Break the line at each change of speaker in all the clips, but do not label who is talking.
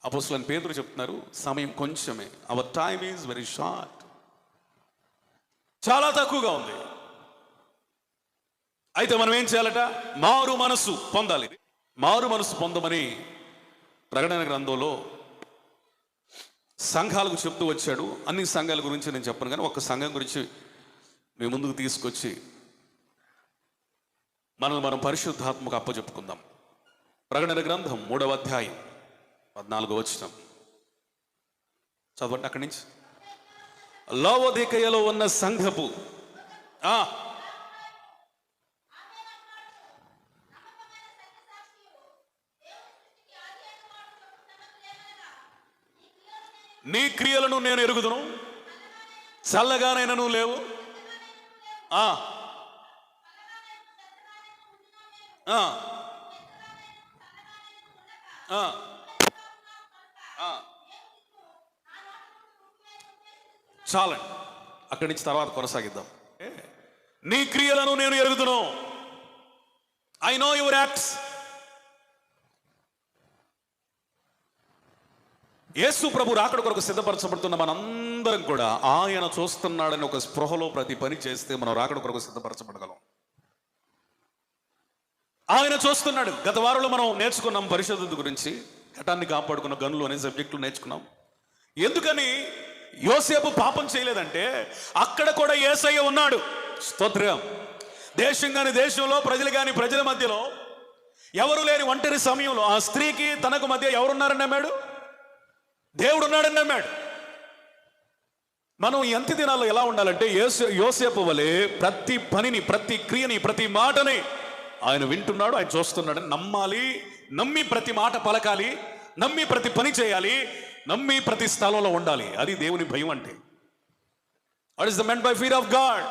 అపోస్తలుడైన పేతురు చెప్తున్నారు, సమయం కొంచెమే, our time is very short, చాలా తక్కువగా ఉంది. అయితే మనం ఏం చేయాలట? మారు మనస్సు పొందాలి. మారు మనస్సు పొందమని ప్రకటన గ్రంథంలో సంఘాలకు చెప్తూ వచ్చాడు. అన్ని సంఘాల గురించి నేను చెప్పను, కానీ ఒక సంఘం గురించి మీ ముందుకు తీసుకొచ్చి మనం పరిశుద్ధాత్మకు అప్పచెప్పుకుందాం. ప్రకటన గ్రంథం 3వ అధ్యాయం 14వ వచనం చదవండి అక్కడి నుంచి. లవోదికయలో ఉన్న సంఘపు నీ క్రియలను నేను ఎరుగుదును, చల్లగానైనా నువ్వు లేవు, చాలండి. అక్కడి నుంచి తర్వాత కొనసాగిద్దాం. నీ క్రియలను నేను ఎరుగుదును, ఐ నో యువర్ యాక్ట్స్. యేసు ప్రభు రాకడ కొరకు సిద్ధపరచబడుతున్న మనందరం కూడా ఆయన చూస్తున్నాడని ఒక స్పృహలో ప్రతి పని చేస్తే మనం రాకడ కొరకు సిద్ధపరచబడగలం. ఆయన చూస్తున్నాడు. గత వారంలో మనం నేర్చుకున్నాం పరిశుద్ధత గురించి, ఘటాన్ని కాపాడుకున్న గనులు అనే సబ్జెక్టులు నేర్చుకున్నాం. ఎందుకని యోసేపు పాపం చేయలేదంటే అక్కడ కూడా యేసయ్య ఉన్నాడు. స్తోత్రం. దేశం కాని దేశంలో, ప్రజలు కాని ప్రజల మధ్యలో, ఎవరు లేని ఒంటరి సమయంలో ఆ స్త్రీకి తనకు మధ్య ఎవరున్నారని నమ్మాడు? దేవుడు ఉన్నాడని నమ్మాడు. మనం ఎంత దినాల్లో ఎలా ఉండాలంటే యోసేపు వలె ప్రతి పనిని, ప్రతి క్రియని, ప్రతి మాటని ఆయన వింటున్నాడు, ఆయన చూస్తున్నాడని నమ్మాలి. నమ్మి ప్రతి మాట పలకాలి, నమ్మి ప్రతి పని చేయాలి, నమ్మి ప్రతి స్థలంలో ఉండాలి. అది దేవుని భయం అంటే. What is the meant by fear of God?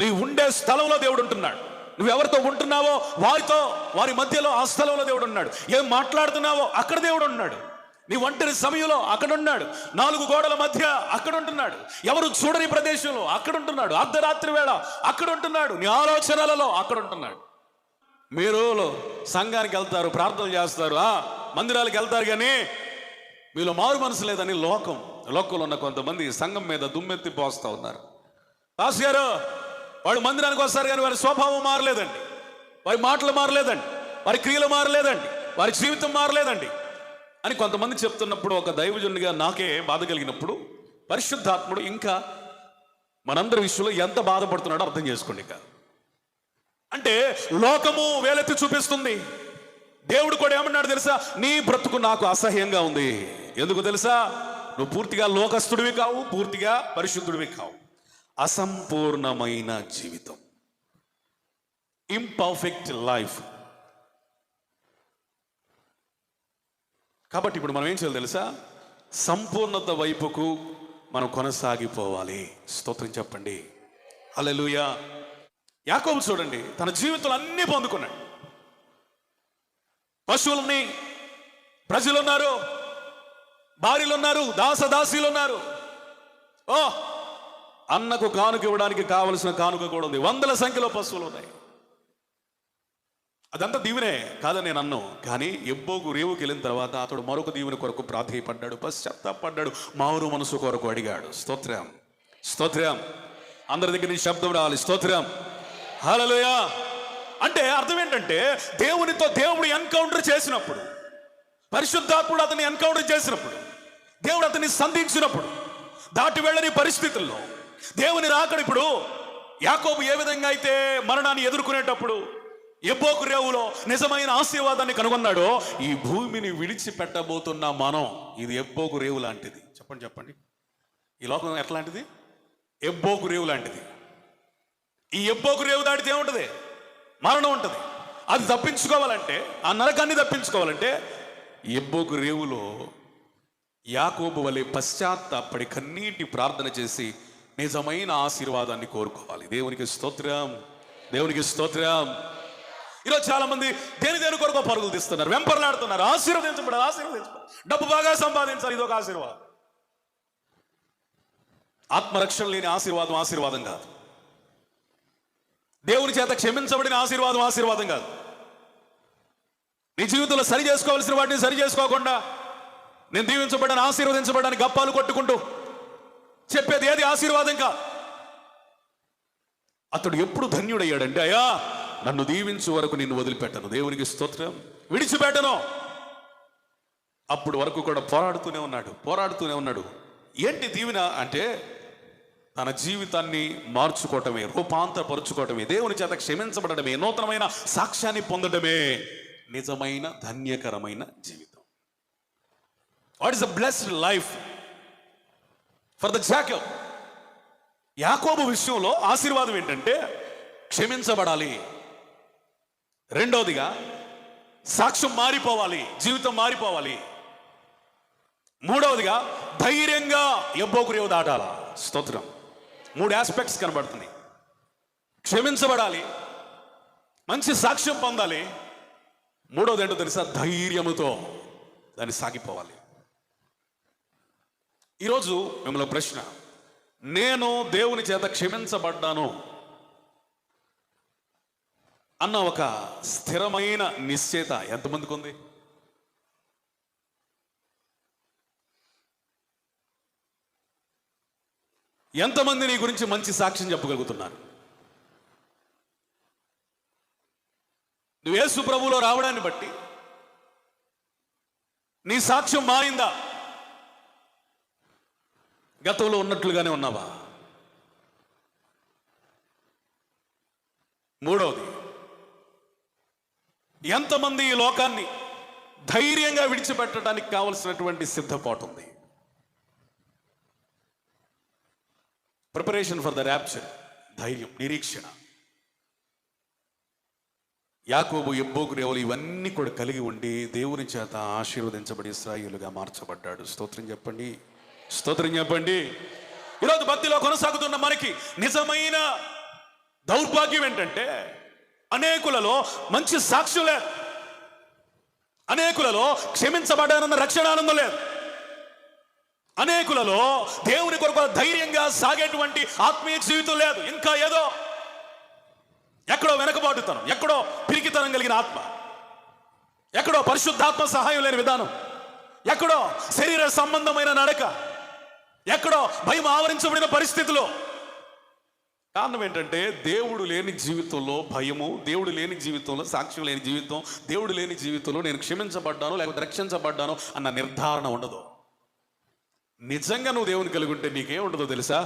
నీ ఉండే స్థలంలో దేవుడు ఉంటున్నాడు. నువ్వు ఎవరితో ఉంటున్నావో వారితో, వారి మధ్యలో, ఆ స్థలంలో దేవుడు ఉన్నాడు. ఏం మాట్లాడుతున్నావో అక్కడ దేవుడు ఉన్నాడు. నీ ఒంటరి సమయంలో అక్కడ ఉన్నాడు. 4 గోడల మధ్య అక్కడ ఉంటున్నాడు. ఎవరు చూడని ప్రదేశంలో అక్కడ ఉంటున్నాడు. అర్ధరాత్రి వేళ అక్కడ ఉంటున్నాడు. నీ ఆలోచనలలో అక్కడ ఉంటున్నాడు. మీరు సంఘానికి వెళ్తారు, ప్రార్థనలు చేస్తారు, మందిరాలకు వెళ్తారు, కానీ మీలో మారు మనసు లేదని లోకంలో ఉన్న కొంతమంది సంఘం మీద దుమ్మెత్తి పోస్తూ ఉన్నారు. పాస్ గారు, వాడు మందిరానికి వస్తారు కానీ వారి స్వభావం మారలేదండి, వారి మాటలు మారలేదండి, వారి క్రియలు మారలేదండి, వారి జీవితం మారలేదండి అని కొంతమంది చెప్తున్నప్పుడు ఒక దైవజనుడిగా నాకే బాధ కలిగినప్పుడు పరిశుద్ధాత్ముడు ఇంకా మనందరి విషయంలో ఎంత బాధపడుతున్నాడో అర్థం చేసుకోండి. ఇక అంటే లోకము వేలెత్తి చూపిస్తుంది. దేవుడు కూడా ఏమన్నాడు తెలుసా? నీ బ్రతుకు నాకు అసహ్యంగా ఉంది. ఎందుకు తెలుసా? నువ్వు పూర్తిగా లోకస్తుడివి కావు, పూర్తిగా పరిశుద్ధుడివి కావు. అసంపూర్ణమైన జీవితం, ఇంపర్ఫెక్ట్ లైఫ్. కాబట్టి ఇప్పుడు మనం ఏం చేయాలి తెలుసా? సంపూర్ణత వైపుకు మనం కొనసాగిపోవాలి. స్తోత్రం చెప్పండి. హల్లెలూయా. యాకోబు చూడండి, తన జీవితంలో అన్నీ పొందుకున్నాడు. పశువులని, ప్రజలు ఉన్నారు, భార్యలు ఉన్నారు, దాసదాసీలు ఉన్నారు. అన్నకు కానుక ఇవ్వడానికి కావలసిన కానుక కూడా ఉంది. 100ల సంఖ్యలో పశువులు ఉన్నాయి. అదంతా దీవెనే కాదని నేను అన్నాను. కానీ ఎబ్బోకు రేవుకి వెళ్ళిన తర్వాత అతడు మరొక దీవెన కొరకు ప్రాధేయపడ్డాడు, పశ్చాత్తాపడ్డాడు, మారు మనసు కొరకు అడిగాడు. స్తోత్రం, స్తోత్రం. అందరి దగ్గర నుంచి శబ్దం రావాలి. స్తోత్రం, హల్లెలూయా. అంటే అర్థం ఏంటంటే, దేవుడు ఎన్కౌంటర్ చేసినప్పుడు, పరిశుద్ధాత్ముడు అతన్ని ఎన్కౌంటర్ చేసినప్పుడు, దేవుడు అతన్ని సంధించినప్పుడు, దాటి వెళ్ళని పరిస్థితుల్లో దేవుని రాకడ. ఇప్పుడు యాకోబు ఏ విధంగా అయితే మరణాన్ని ఎదుర్కొనేటప్పుడు ఎబ్బోకు రేవులో నిజమైన ఆశీర్వాదాన్ని కనుగొన్నాడో, ఈ భూమిని విడిచిపెట్టబోతున్న మనం, ఇది ఎబ్బోకు రేవు లాంటిది. చెప్పండి. ఈ లోకం ఎట్లాంటిది? ఎబ్బోకు రేవు లాంటిది. ఈ ఎబ్బోకు రేవు దాటితే ఏముంటుంది? మరణం ఉంటుంది. అది తప్పించుకోవాలంటే, ఆ నరకాన్ని తప్పించుకోవాలంటే ఎబ్బోకు రేవులో యాకోబు వలె పశ్చాత్తాపడి కన్నీటి ప్రార్థన చేసి నిజమైన ఆశీర్వాదాన్ని కోరుకోవాలి. దేవునికి స్తోత్రం, దేవునికి స్తోత్రం. ఈరోజు చాలా మంది దేని కొరకు పరుగులు తీస్తున్నారు, వెంపర్లాడుతున్నారు. ఆశీర్వదించబడాలి. డబ్బు బాగా సంపాదించాలి, ఇదొక ఆశీర్వాదం. ఆత్మరక్షణ లేని ఆశీర్వాదం కాదు. దేవుని చేత క్షమించబడిన ఆశీర్వాదం కాదు. నీ జీవితంలో సరి చేసుకోవాల్సిన వాటిని సరి చేసుకోకుండా నేను దీవించబడ్డాను, ఆశీర్వదించబడ్డాను గప్పాలు కొట్టుకుంటూ చెప్పేది ఏది ఆశీర్వాదం కాదు. అతడు ఎప్పుడు ధన్యుడయ్యాడంటే, అయ్యా నన్ను దీవించు వరకు నిన్ను వదిలిపెట్టను, దేవునికి స్తోత్రం, విడిచిపెట్టను. అప్పుడు వరకు కూడా పోరాడుతూనే ఉన్నాడు. ఏంటి దీవెన అంటే తన జీవితాన్ని మార్చుకోవటమే, రూపాంతరపరుచుకోవటమే, దేవుని చేత క్షమించబడమే, నూతనమైన సాక్ష్యాన్ని పొందడమే నిజమైన ధన్యకరమైన జీవితం. What is the blessed life for the Jacob? యాకోబు విషయంలో ఆశీర్వాదం ఏంటంటే క్షమించబడాలి, రెండవదిగా సాక్ష్యం మారిపోవాలి, జీవితం మారిపోవాలి, మూడవదిగా ధైర్యంగా ఎబ్బోకు రేవు దాటాల. స్తోత్రం. 3 ఆస్పెక్ట్స్ కనబడుతున్నాయి. క్షమించబడాలి, మంచి సాక్ష్యం పొందాలి, మూడవది ఏంటో తెలుసా? ధైర్యముతో దాన్ని సాగిపోవాలి. ఈరోజు మిమ్మల్ని ప్రశ్న, నేను దేవుని చేత క్షమించబడ్డాను అన్న ఒక స్థిరమైన నిశ్చయత ఎంతమందికి ఉంది? ఎంతమంది నీ గురించి మంచి సాక్ష్యం చెప్పగలుగుతున్నారు? నువ్వు యేసు ప్రభువులో రావడాన్ని బట్టి నీ సాక్ష్యం మారిందా? గతంలో ఉన్నట్లుగానే ఉన్నావా? మూడవది, ఎంతమంది ఈ లోకాన్ని ధైర్యంగా విడిచిపెట్టడానికి కావలసినటువంటి సిద్ధపాటు ఉంది? ప్రిపరేషన్ ఫర్ ద ర్యాప్చర్, ధైర్యం, నిరీక్షణ. యాకోబు, ఎబ్బోకు రేవులు ఇవన్నీ కూడా కలిగి ఉండి దేవుని చేత ఆశీర్వదించబడి ఇశ్రాయేలుగా మార్చబడ్డాడు. స్తోత్రం చెప్పండి, స్తోత్రం చెప్పండి. ఈరోజు భక్తిలో కొనసాగుతున్న మనకి నిజమైన దౌర్భాగ్యం ఏంటంటే అనేకులలో మంచి సాక్ష్యం లేదు, అనేకులలో క్షమించబడ్డానన్న రక్షణ ఆనందం లేదు, అనేకులలో దేవుని కొరకు ధైర్యంగా సాగేటువంటి ఆత్మీయ జీవితం లేదు. ఇంకా ఏదో ఎక్కడో వెనకబాటుతనం, ఎక్కడో పిరికితనం కలిగిన ఆత్మ, ఎక్కడో పరిశుద్ధాత్మ సహాయం లేని విధానం, ఎక్కడో శరీర సంబంధమైన నడక, ఎక్కడో భయం ఆవరించబడిన పరిస్థితులు. కారణం ఏంటంటే దేవుడు లేని జీవితంలో భయము, దేవుడు లేని జీవితంలో సాక్ష్యం లేని జీవితం, దేవుడు లేని జీవితంలో నేను క్షమించబడ్డాను లేకపోతే రక్షించబడ్డాను అన్న నిర్ధారణ ఉండదు. నిజంగా నువ్వు దేవుని కలిగి ఉంటే నీకేముండదో తెలుసా?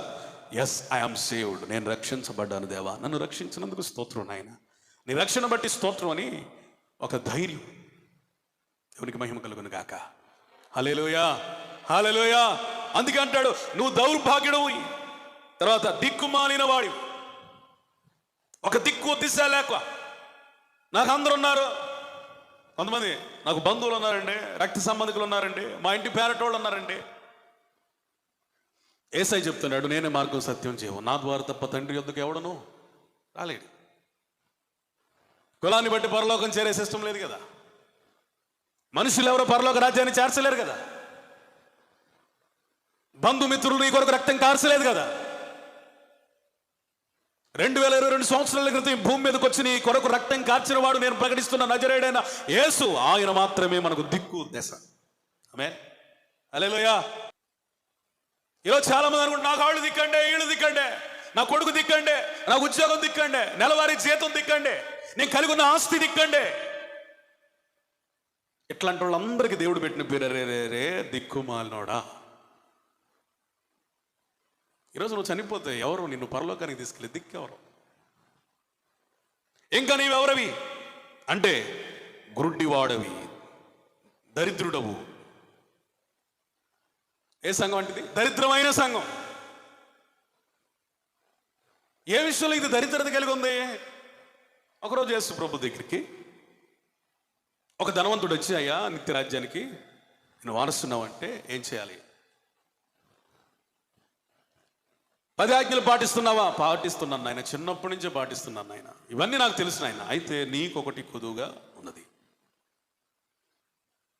ఎస్, ఐఎమ్ సేవ్డ్, నేను రక్షించబడ్డాను దేవా, నన్ను రక్షించినందుకు స్తోత్రం నాయన, నీ రక్షణ బట్టి స్తోత్రం అని ఒక ధైర్యం. దేవునికి మహిమ కలుగును గాక. హల్లెలూయా, హల్లెలూయా. అందుకే అంటాడు, నువ్వు దౌర్భాగ్యుడు, తర్వాత దిక్కుమాలిన వాడి, ఒక దిక్కు దిశ లేక. నాకు అందరూ ఉన్నారు, కొంతమంది నాకు బంధువులు ఉన్నారండి, రక్త సంబంధికులు ఉన్నారండి, మా ఇంటి పేరటోళ్ళు ఉన్నారండి. యేసయ్య చెప్తున్నాడు, నేనే మార్గం సత్యం జీవం, నా ద్వారా తప్ప తండ్రి యొద్దకు ఎవడను రాలేడు. కులాన్ని బట్టి పరలోకం చేరే సిస్టం లేదు కదా, మనుషులు ఎవరో పరలోక రాజ్యాన్ని చేర్చలేరు కదా, బంధుమిత్రులు నీ కొరకు రక్తం కార్చలేదు కదా. 2022 సంవత్సరాల క్రితం ఈ భూమి మీదకి వచ్చి నీ కొరకు రక్తం కార్చిన వాడు, నేను ప్రకటిస్తున్న నజరేయుడైన యేసు, ఆయన మాత్రమే మనకు దిక్కు దశ. ఆమేన్, హల్లెలూయా. ఈరోజు చాలా మంది అనుకుంటే నాకు వాళ్ళు దిక్కండి, వీళ్ళు దిక్కండి, నా కొడుకు దిక్కండి, నా ఉద్యోగం దిక్కండి, నెలవారీ జీతం దిక్కండి, నేను కలిగి ఉన్న ఆస్తి దిక్కండి. ఇట్లాంటి వాళ్ళందరికీ దేవుడు పెట్టిన పేరు రే దిక్కుమాలినోడా. ఈరోజు నువ్వు చనిపోతే ఎవరు నిన్ను పరలోకానికి తీసుకెళ్ళి దిక్కెవరు? ఇంకా నీవెవరవి అంటే గురుడ్డివాడవి, దరిద్రుడవు. ఏ సంఘం అంటది? దరిద్రమైన సంఘం. ఏ విషయంలో ఇది దరిద్రత కలిగి ఉంది? ఒకరోజు యేసు ప్రభు దగ్గరికి ఒక ధనవంతుడు వచ్చి, అయ్యా నిత్య రాజ్యానికి నేను వారసున్నావు అంటే ఏం చేయాలి? 10 ఆజ్ఞలు పాటిస్తున్నావా? పాటిస్తున్నాను నాయన, చిన్నప్పటి నుంచే పాటిస్తున్నాను నాయన, ఇవన్నీ నాకు తెలుసు నాయన, అయితే నీకొకటి కొదువుగా ఉన్నది.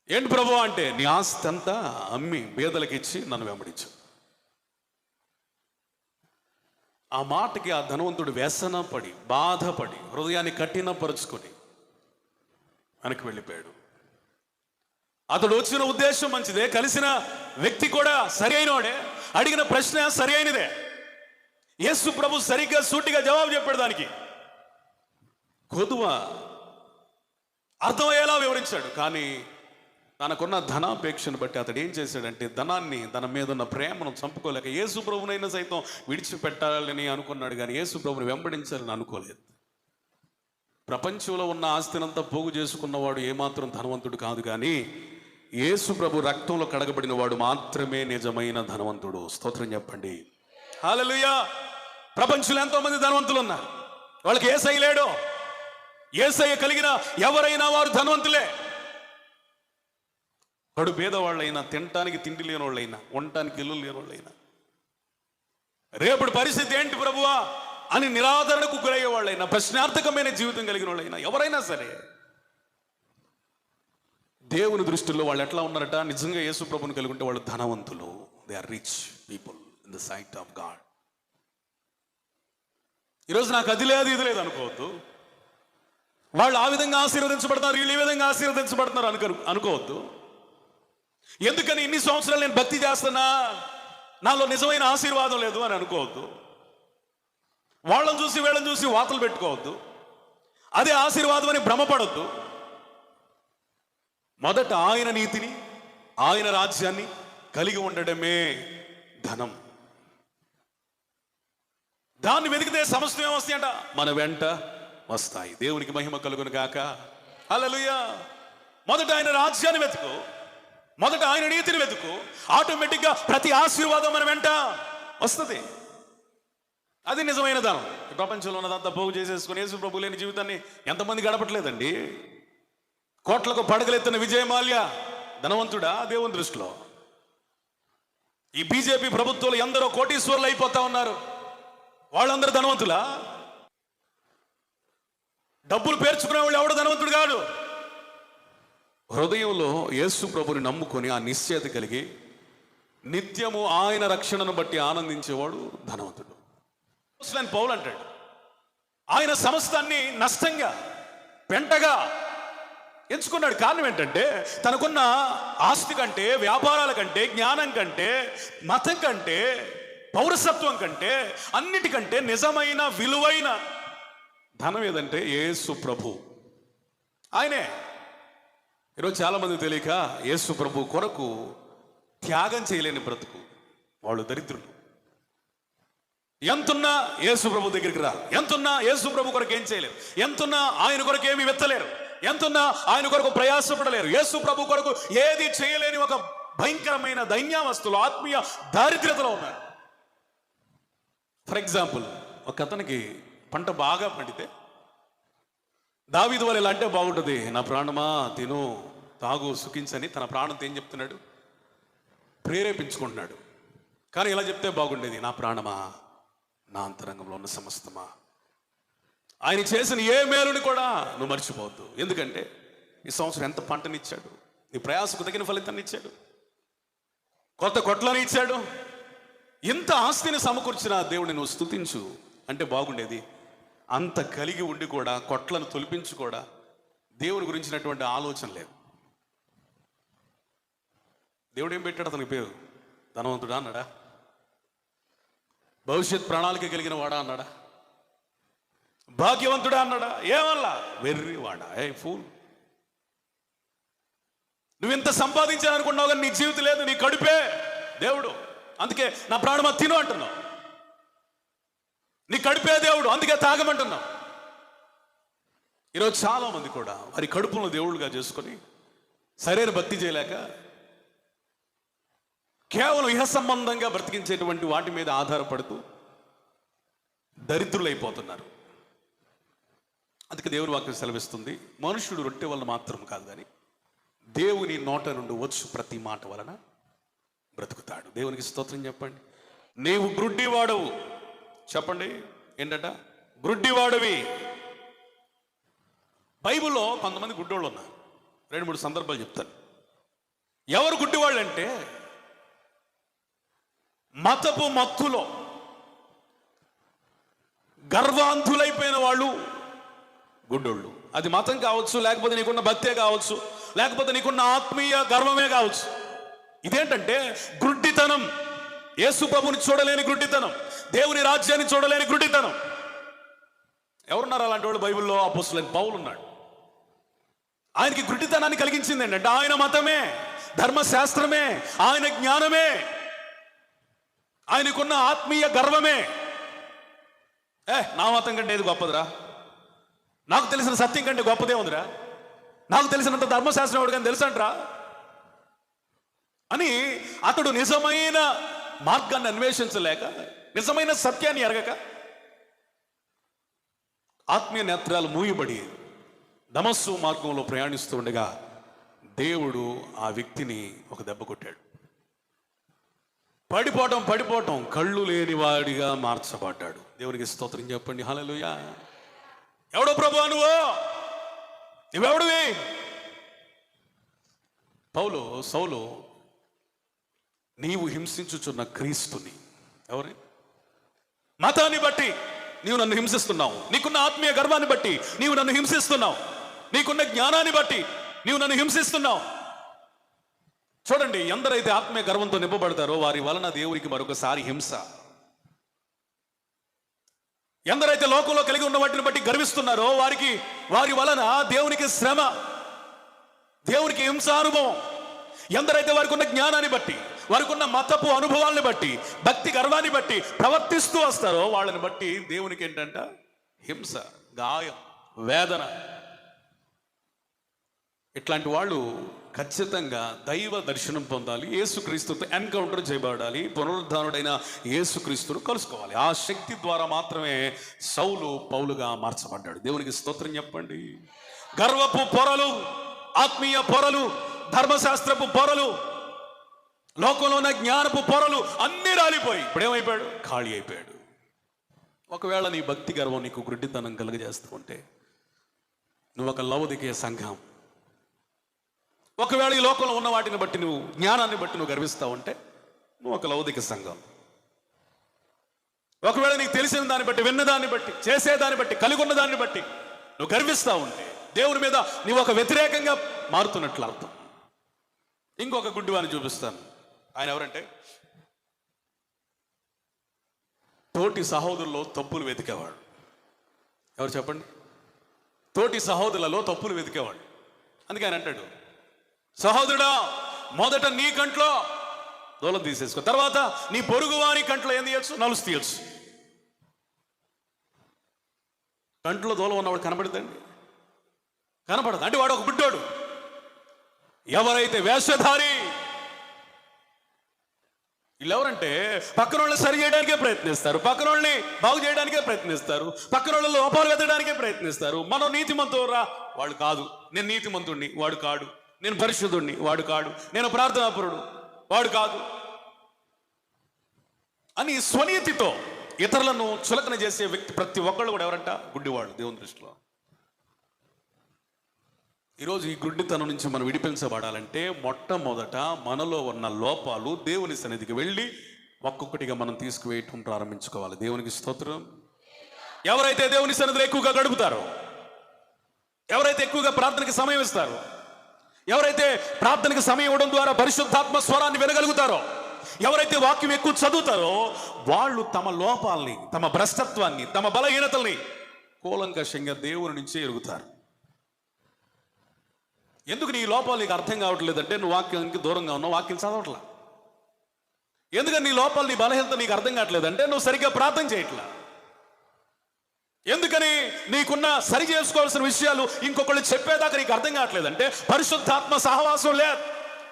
ఏంటి ప్రభు అంటే, నీ ఆస్తి అంతా అమ్మి బేదలకు ఇచ్చి నన్ను వెంబడించు. ఆ మాటకి ఆ ధనవంతుడు వ్యసనపడి, బాధపడి, హృదయాన్ని కఠినపరుచుకొని వెనక్కి వెళ్ళిపోయాడు. అతడు వచ్చిన ఉద్దేశం మంచిదే, కలిసిన వ్యక్తి కూడా సరి అయినవాడే, అడిగిన ప్రశ్న సరి అయినదే. యేసు ప్రభు సరిగ్గా సూటిగా జవాబు చెప్పాడు. దానికి కొదువ అర్థమయ్యేలా వివరించాడు. కానీ తనకున్న ధనాపేక్షను బట్టి అతడు ఏం చేశాడంటే ధనాన్ని, తన మీద ఉన్న ప్రేమను చంపుకోలేక యేసు ప్రభునైనా సైతం విడిచిపెట్టాలని అనుకున్నాడు. కానీ యేసు ప్రభుని వెంబడించాలని అనుకోలేదు. ప్రపంచంలో ఉన్న ఆస్తినంతా పోగు చేసుకున్నవాడు ఏమాత్రం ధనవంతుడు కాదు. కానీ యేసు ప్రభు రక్తంలో కడగబడిన వాడు మాత్రమే నిజమైన ధనవంతుడు. స్తోత్రం చెప్పండి, హల్లెలూయా. ప్రపంచంలో ఎంతో మంది ధనవంతులు ఉన్నారు, వాళ్ళకి యేసయ్య లేడు. యేసయ్య కలిగిన ఎవరైనా వారు ధనవంతులే. కడు పేదవాళ్ళైనా, తినటానికి తిండి లేని వాళ్ళైనా, ఉండటానికి ఇల్లు లేని వాళ్ళైనా, రేపటి పరిస్థితి ఏంటి ప్రభువా అని నిరాదరణకు గురయ్యే వాళ్ళైనా, ప్రశ్నార్థకమైన జీవితం కలిగిన వాళ్ళైనా, ఎవరైనా సరే దేవుని దృష్టిలో వాళ్ళు ఎట్లా ఉన్నారట? నిజంగా యేసు ప్రభుని కలిగి ఉంటే వాళ్ళు ధనవంతులు. They are rich people in the sight of God. ఈరోజు నాకు అది లేదు ఇది లేదు అనుకోవద్దు. వాళ్ళు ఆ విధంగా ఆశీర్వదించబడతారు, వీళ్ళు ఈ విధంగా ఆశీర్వదించబడుతున్నారు అనుకోవద్దు. ఎందుకని ఇన్ని సంవత్సరాలు నేను భక్తి చేస్తున్నా, నాలో నిజమైన ఆశీర్వాదం లేదు అని అనుకోవద్దు. వాళ్ళని చూసి వీళ్ళని చూసి వాతలు పెట్టుకోవద్దు. అదే ఆశీర్వాదం అని భ్రమపడొద్దు. మొదట ఆయన నీతిని, ఆయన రాజ్యాన్ని కలిగి ఉండడమే ధనం. దాన్ని వెతికితే సమస్తం ఏమొస్తాయంట? మన వెంట వస్తాయి. దేవునికి మహిమ కలుగును గాక, హల్లెలూయా. మొదట ఆయన రాజ్యాన్ని వెతుకు, మొదట ఆయన నీతిని వెతుకు, ఆటోమేటిక్గా ప్రతి ఆశీర్వాదం మన వెంట వస్తుంది. అది నిజమైన ధనం. ఈ ప్రపంచంలో ఉన్నదంతా పోగు చేసేసుకుని యేసు ప్రభు లేని జీవితాన్ని ఎంతమంది గడపట్లేదండి? కోట్లకు పడగలెత్తిన విజయమాల్య ధనవంతుడా దేవుని దృష్టిలో? ఈ బీజేపీ ప్రభుత్వాలు ఎందరో కోటీశ్వరులు అయిపోతా ఉన్నారు, వాళ్ళందరూ ధనవంతులా? డబ్బులు పేర్చుకునే వాళ్ళు ఎవడు ధనవంతుడు కాదు. హృదయంలో యేసు ప్రభుని నమ్ముకొని ఆ నిశ్చయత కలిగి నిత్యము ఆయన రక్షణను బట్టి ఆనందించేవాడు ధనవంతుడు. పౌలు అంటాడు, ఆయన సమస్తాన్ని నష్టంగా, పెంటగా ఎంచుకున్నాడు. కారణం ఏంటంటే తనకున్న ఆస్తి కంటే, వ్యాపారాల కంటే, జ్ఞానం కంటే, మతం కంటే, పౌరసత్వం కంటే, అన్నిటికంటే నిజమైన విలువైన ధనం ఏదంటే యేసు ప్రభు, ఆయనే. ఈరోజు చాలా మంది తెలియక యేసు ప్రభు కొరకు త్యాగం చేయలేని బ్రతుకు వాళ్ళు దరిద్రులు. ఎంతున్నా యేసు ప్రభు దగ్గరికి రా, ఎంతున్నా యేసు ప్రభు కొరకు ఏం చేయలేరు, ఎంతున్నా ఆయన కొరకు ఏమి వెత్తలేరు, ఎంతున్నా ఆయన కొరకు ప్రయాసపడలేరు. యేసు ప్రభు కొరకు ఏది చేయలేని ఒక భయంకరమైన దైన్యావస్థలో, ఆత్మీయ దారిద్ర్యతలో ఉన్నారు. ఫర్ ఎగ్జాంపుల్, ఒక అతనికి పంట బాగా పండితే దావీదు వల్ల ఇలా అంటే బాగుంటుంది, నా ప్రాణమా తిను తాగు సుఖించని తన ప్రాణంతో ఏం చెప్తున్నాడు? ప్రేరేపించుకుంటున్నాడు. కానీ ఇలా చెప్తే బాగుండేది, నా ప్రాణమా, నా అంతరంగంలో ఉన్న సమస్తమా, ఆయన చేసిన ఏ మేలుని కూడా నువ్వు మర్చిపోవద్దు. ఎందుకంటే ఈ సంవత్సరం ఎంత పంటనిచ్చాడు, నీ ప్రయాసకు తగిన ఫలితాన్ని ఇచ్చాడు, కొత్త కొట్లని ఇచ్చాడు, ఇంత ఆస్తిని సమకూర్చిన దేవుడిని నువ్వు స్తుతించు అంటే బాగుండేది. అంత కలిగి ఉండి కూడా కొట్లను తొలిపించి కూడా దేవుని గురించినటువంటి ఆలోచన లేదు. దేవుడు ఏం పెట్టాడు అతనికి పేరు? ధనవంతుడా అన్నాడా? భవిష్యత్ ప్రణాళిక కలిగిన వాడా అన్నాడా? భాగ్యవంతుడా అన్నాడా? ఏమల్లా వెర్రివాడా? ఏ ఫూల్, నువ్వు ఎంత సంపాదించాలనుకున్నావు కానీ నీ జీవితం లేదు, నీ కడుపే దేవుడు. అందుకే నా ప్రాణమా తిను అంటున్నావు. నీ కడుపే దేవుడు, అందుకే తాగమంటున్నావు. ఈరోజు చాలా మంది కూడా వారి కడుపును దేవుళ్ళుగా చేసుకొని సరైన భక్తి చేయలేక కేవలం ఇహ సంబంధంగా బ్రతికించేటువంటి వాటి మీద ఆధారపడుతూ దరిద్రులైపోతున్నారు. అందుకే దేవుని వాక్యం సెలవిస్తుంది, మనుషుడు రొట్టె వలన మాత్రం కాదు కానీ దేవుని నోట నుండి వచ్చు ప్రతి మాట వలన బ్రతుకుతాడు. దేవునికి స్తోత్రం చెప్పండి. నీవు గ్రుడ్డివాడవు, చెప్పండి ఏంటట? గ్రుడ్డివాడవి. బైబిల్లో కొంతమంది గుడ్డివాళ్ళు ఉన్నారు. 2-3 సందర్భాలు చెప్తాను. ఎవరు గుడ్డివాళ్ళు అంటే మతపు మత్తులో గర్వాంధులైపోయిన వాళ్ళు గుడ్డోళ్ళు. అది మతం కావచ్చు, లేకపోతే నీకున్న భక్తే కావచ్చు, లేకపోతే నీకున్న ఆత్మీయ గర్వమే కావచ్చు. ఇదేంటంటే గుడ్డితనం. యేసు ప్రభుని చూడలేని గుడ్డితనం, దేవుని రాజ్యాన్ని చూడలేని గుడ్డితనం. ఎవరున్నారు అలాంటి వాళ్ళు బైబిల్లో? అపోస్తలుడైన పౌలు ఉన్నాడు. ఆయనకి గుడ్డితనాన్ని కలిగించింది ఏంటంటే ఆయన మతమే, ధర్మశాస్త్రమే, ఆయన జ్ఞానమే, ఆయనకున్న ఆత్మీయ గర్వమే. నా మతం కంటే ఏది గొప్పదిరా, నాకు తెలిసిన సత్యం కంటే గొప్పదే ఉందిరా, నాకు తెలిసినంత ధర్మశాస్త్రం ఎవడు కానీ తెలుసంట్రా అని అతడు నిజమైన మార్గాన్ని అన్వేషించలేక, నిజమైన సత్యాన్ని ఎరగక, ఆత్మీయ నేత్రాలు మూయబడి దమస్సు మార్గంలో ప్రయాణిస్తూ ఉండగా దేవుడు ఆ వ్యక్తిని ఒక దెబ్బ కొట్టాడు. పడిపోవటం కళ్ళు లేని వాడిగా మార్చబడ్డాడు. దేవునికి స్తోత్రం చెప్పండి. హల్లెలూయా. ఎవడో ప్రభువా నువ్వెవడివి? సౌలు నీవు హింసించుచున్న క్రీస్తుని. ఎవరి మతాన్ని బట్టి నీవు నన్ను హింసిస్తున్నావు, నీకున్న ఆత్మీయ గర్వాన్ని బట్టి నీవు నన్ను హింసిస్తున్నావు, నీకున్న జ్ఞానాన్ని బట్టి నీవు నన్ను హింసిస్తున్నావు. చూడండి, ఎందరైతే ఆత్మీయ గర్వంతో నింపబడతారో వారి వలన దేవునికి మరొకసారి హింస. ఎందరైతే లోకంలో కలిగి ఉన్న వాటిని బట్టి గర్విస్తున్నారో వారి వలన దేవునికి శ్రమ, దేవునికి హింస అనుభవం. ఎందరైతే వారికి ఉన్న జ్ఞానాన్ని బట్టి, వారికి ఉన్న మతపు అనుభవాలను బట్టి, భక్తి గర్వాన్ని బట్టి ప్రవర్తిస్తూ వస్తారో వాళ్ళని బట్టి దేవునికి ఏంటంట హింస, గాయం, వేదన. ఇట్లాంటి వాళ్ళు ఖచ్చితంగా దైవ దర్శనం పొందాలి, యేసుక్రీస్తుతో ఎన్కౌంటర్ చేయబడాలి, పునరుద్ధానుడైన యేసుక్రీస్తును కలుసుకోవాలి. ఆ శక్తి ద్వారా మాత్రమే సౌలు పౌలుగా మార్చబడ్డాడు. దేవునికి స్తోత్రం చెప్పండి. గర్వపు పొరలు, ఆత్మీయ పొరలు, ధర్మశాస్త్రపు పొరలు, లోకంలో ఉన్న జ్ఞానపు పొరలు అన్నీ రాలిపోయి ఇప్పుడేమైపోయాడు? ఖాళీ అయిపోయాడు. ఒకవేళ నీ భక్తి గర్వం నీకు గుడ్డితనం కలుగజేస్తూ ఉంటే నువ్వు ఒక లౌదికీయ సంఘం. ఒకవేళ ఈ లోకంలో ఉన్న వాటిని బట్టి నువ్వు జ్ఞానాన్ని బట్టి నువ్వు గర్విస్తావు ఉంటే నువ్వు ఒక లౌదిక సంఘం. ఒకవేళ నీకు తెలిసిన దాన్ని బట్టి, విన్నదాన్ని బట్టి, చేసేదాన్ని బట్టి, కలిగి ఉన్న దాన్ని బట్టి నువ్వు గర్విస్తూ ఉంటే దేవుని మీద నీవు ఒక వ్యతిరేకంగా మారుతున్నట్లు అర్థం. ఇంకొక గుడ్డివాడిని చూపిస్తాను. ఆయన ఎవరంటే తోటి సహోదరుల్లో తప్పులు వెతికేవాడు. ఎవరు చెప్పండి? తోటి సహోదరులలో తప్పులు వెతికేవాడు. అందుకే ఆయన అంటాడు, సహోదరుడా మొదట నీ కంట్లో దూలం తీసేసుకో, తర్వాత నీ పొరుగు వారి కంట్లో ఏం తీయచ్చు? నలుసు తీయచ్చు. కంట్లో దూలం ఉన్నవాడు కనబడుతుంది? కనపడదు. అంటే వాడు ఒక బిడ్డోడు. ఎవరైతే వేషధారి, వీళ్ళు ఎవరంటే పక్కన వాళ్ళని సరి చేయడానికే ప్రయత్నిస్తారు, పక్కన వాళ్ళని బాగు చేయడానికే ప్రయత్నిస్తారు, పక్కన వాళ్ళ లోపాలు వెతకడానికే ప్రయత్నిస్తారు. మనం నీతిమంతురా, వాడు కాదు. నేను నీతిమంతుడిని, వాడు కాడు. నేను పరిశుద్ధుడిని, వాడు కాడు. నేను ప్రార్థనాపరుడు, వాడు కాదు అని స్వనీతితో ఇతరులను చులకన చేసే వ్యక్తి ప్రతి ఒక్కళ్ళు కూడా ఎవరంట? గుడ్డివాడు దేవుని దృష్టిలో. ఈరోజు ఈ గుడ్డితనం నుంచి మనం విడిపించబడాలంటే మొట్టమొదట మనలో ఉన్న లోపాలు దేవుని సన్నిధికి వెళ్ళి ఒక్కొక్కటిగా మనం తీసుకువేయటం ప్రారంభించుకోవాలి. దేవునికి స్తోత్రం. ఎవరైతే దేవుని సన్నిధిలో ఎక్కువగా గడుపుతారో, ఎవరైతే ఎక్కువగా ప్రార్థనకి సమయం ఇస్తారో, ఎవరైతే ప్రార్థనకి సమయం ఇవ్వడం ద్వారా పరిశుద్ధాత్మ స్వరాన్ని వినగలుగుతారో, ఎవరైతే వాక్యం ఎక్కువ చదువుతారో వాళ్ళు తమ లోపాలని, తమ భ్రష్టత్వాన్ని, తమ బలహీనతల్ని కూలంకషంగా దేవుని నుంచే ఎరుగుతారు. ఎందుకు నీ లోపాలు నీకు అర్థం కావట్లేదంటే నువ్వు వాక్యానికి దూరంగా ఉన్నావు, వాక్యం చదవట్లా. ఎందుకని నీ లోపాలు, నీ బలహీనత నీకు అర్థం కావట్లేదంటే నువ్వు సరిగ్గా ప్రార్థన చేయట్లా. ఎందుకని నీకున్న సరి చేసుకోవాల్సిన విషయాలు ఇంకొకళ్ళు చెప్పేదాకా నీకు అర్థం కావట్లేదంటే పరిశుద్ధాత్మ సహవాసం లేదు,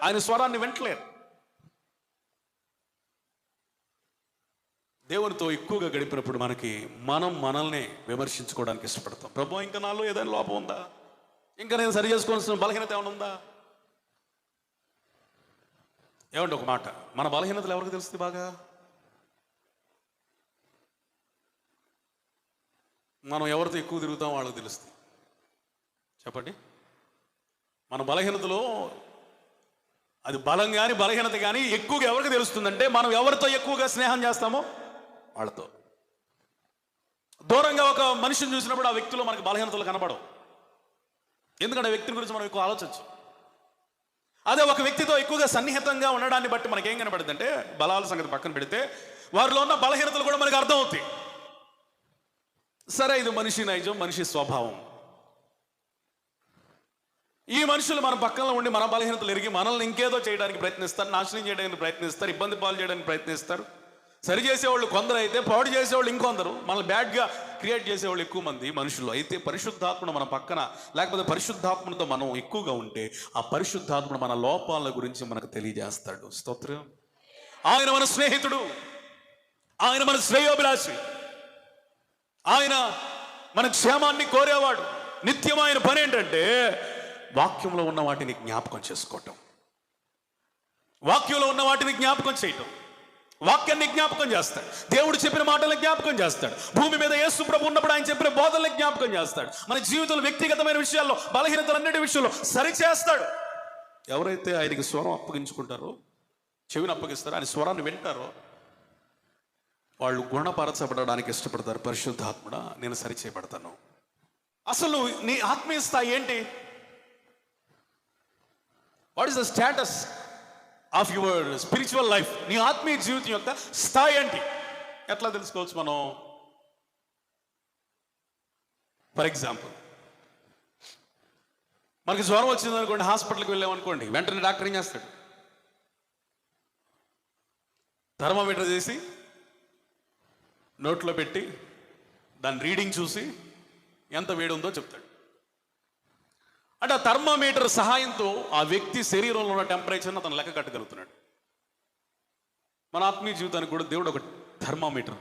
ఆయన స్వరాన్ని వింటలేదు. దేవునితో ఎక్కువగా గడిపినప్పుడు మనం మనల్ని విమర్శించుకోవడానికి ఇష్టపడతాం. ప్రభు, ఇంకా నాలో ఏదైనా లోపం ఉందా? ఇంకా నేను సరి చేసుకోవాల్సిన బలహీనత ఏమైనా ఉందా? ఏమంటే ఒక మాట, మన బలహీనతలు ఎవరికి తెలుస్తుంది బాగా? మనం ఎవరితో ఎక్కువ తిరుగుతాం వాళ్ళకి తెలుస్తుంది. చెప్పండి, మన బలహీనతలో అది బలం కానీ బలహీనత కానీ ఎక్కువగా ఎవరికి తెలుస్తుందంటే మనం ఎవరితో ఎక్కువగా స్నేహం చేస్తామో వాళ్ళతో. దూరంగా ఒక మనిషిని చూసినప్పుడు ఆ వ్యక్తిలో మనకి బలహీనతలు కనబడవు. ఎందుకంటే ఆ వ్యక్తిని గురించి మనం ఎక్కువ ఆలోచించు. అదే ఒక వ్యక్తితో ఎక్కువగా సన్నిహితంగా ఉండడాన్ని బట్టి మనకేం కనబడుతుంది అంటే, బలాల సంగతి పక్కన పెడితే వారిలో ఉన్న బలహీనతలు కూడా మనకు అర్థమవుతాయి. సరే, ఇది మనిషి నైజం, మనిషి స్వభావం. ఈ మనుషులు మన పక్కన ఉండి మన బలహీనతలు ఎరిగి మనల్ని ఇంకేదో చేయడానికి ప్రయత్నిస్తారు, నాశనం చేయడానికి ప్రయత్నిస్తారు, ఇబ్బంది పాలు చేయడానికి ప్రయత్నిస్తారు. సరి చేసేవాళ్ళు కొందరు అయితే పాడు చేసేవాళ్ళు ఇంకొందరు, మనల్ని బ్యాడ్గా క్రియేట్ చేసేవాళ్ళు ఎక్కువ మంది మనుషులు. అయితే పరిశుద్ధాత్ముడు మన పక్కన లేకపోతే పరిశుద్ధాత్ముడితో మనం ఎక్కువగా ఉంటే ఆ పరిశుద్ధాత్ముడు మన లోపాల గురించి మనకు తెలియజేస్తాడు. స్తోత్రం. ఆయన మన స్నేహితుడు, ఆయన మన శ్రేయోభిలాషి, ఆయన మన క్షేమాన్ని కోరేవాడు. నిత్యం ఆయన పని ఏంటంటే వాక్యంలో ఉన్న వాటిని జ్ఞాపకం చేసుకోవటం, వాక్యంలో ఉన్న వాటిని జ్ఞాపకం చేయటం, వాక్యాన్ని జ్ఞాపకం చేస్తాడు. దేవుడు చెప్పిన మాటలను జ్ఞాపకం చేస్తాడు. భూమి మీద యేసు ప్రభు ఉన్నప్పుడు ఆయన చెప్పిన బోధనలను జ్ఞాపకం చేస్తాడు. మన జీవితంలో వ్యక్తిగతమైన విషయాల్లో, బలహీనతలన్నిటి విషయంలో సరిచేస్తాడు. ఎవరైతే ఆయనకి స్వరం అప్పగించుకుంటారో, చెవిని అప్పగిస్తారో, ఆయన స్వరాన్ని వింటారో, వాళ్ళు గుణపరచబడడానికి ఇష్టపడతారు. పరిశుద్ధాత్ముడా, నేను సరిచేయబడతాను. అసలు నీ ఆత్మీయ స్థాయి ఏంటి? What is the status of your spiritual life? నీ ఆత్మీయ జీవితం యొక్క స్థాయి ఏంటి? ఎట్లా తెలుసుకోవచ్చు మనం? ఫర్ ఎగ్జాంపుల్, మనకి జ్వరం వచ్చింది అనుకోండి, హాస్పిటల్కి వెళ్ళామనుకోండి, వెంటనే డాక్టర్ ఏం చేస్తాడు? థర్మామీటర్ చేసి నోట్లో పెట్టి దాని రీడింగ్ చూసి ఎంత వేడి ఉందో చెప్తాడు. అంటే ఆ థర్మామీటర్ సహాయంతో ఆ వ్యక్తి శరీరంలో ఉన్న టెంపరేచర్ని అతను లెక్క కట్టగలుగుతున్నాడు. మన ఆత్మీయ జీవితానికి కూడా దేవుడు ఒక థర్మామీటర్